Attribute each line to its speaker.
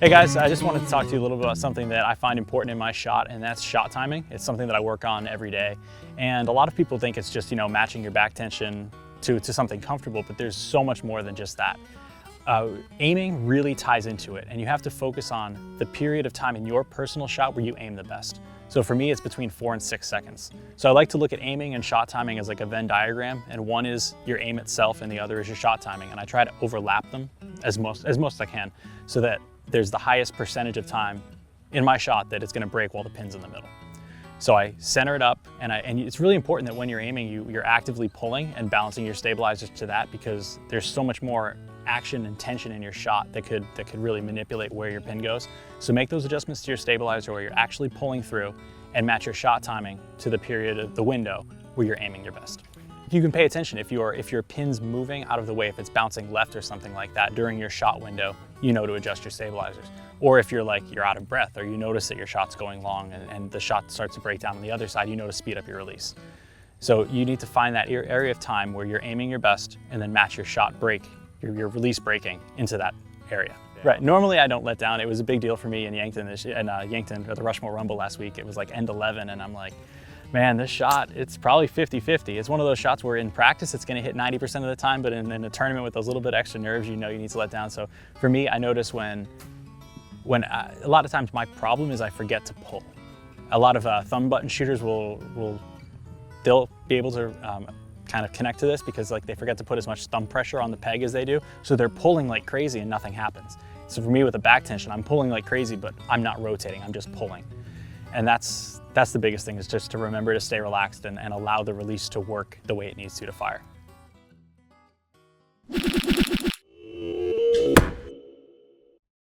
Speaker 1: Hey guys, I just wanted to talk to you a little bit about something that I find important in my shot, and that's shot timing. It's something that I work on every day. And a lot of people think it's just, matching your back tension to something comfortable, but there's so much more than just that. Aiming really ties into it, and you have to focus on the period of time in your personal shot where you aim the best. So for me, it's between 4 and 6 seconds. So I like to look at aiming and shot timing as like a Venn diagram, and one is your aim itself and the other is your shot timing. And I try to overlap them as most as I can, so that there's the highest percentage of time in my shot that it's gonna break while the pin's in the middle. So I center it up, and it's really important that when you're aiming, you're actively pulling and balancing your stabilizers to that, because there's so much more action and tension in your shot that could really manipulate where your pin goes. So make those adjustments to your stabilizer where you're actually pulling through, and match your shot timing to the period of the window where you're aiming your best. You can pay attention if your pin's moving out of the way, if it's bouncing left or something like that during your shot window, to adjust your stabilizers. Or if you're out of breath, or you notice that your shot's going long and the shot starts to break down on the other side, to speed up your release. So you need to find that area of time where you're aiming your best, and then match your shot break, your release breaking into that area. Yeah. Right, normally I don't let down. It was a big deal for me in Yankton at the Rushmore Rumble last week. It was like end 11, and I'm like, man, this shot, it's probably 50-50. It's one of those shots where in practice it's gonna hit 90% of the time, but in a tournament with those little bit extra nerves, you need to let down. So for me, I notice when a lot of times my problem is I forget to pull. A lot of thumb button shooters they'll be able to kind of connect to this, because they forget to put as much thumb pressure on the peg as they do. So they're pulling like crazy and nothing happens. So for me with the back tension, I'm pulling like crazy, but I'm not rotating, I'm just pulling. And that's the biggest thing, is just to remember to stay relaxed and allow the release to work the way it needs to fire.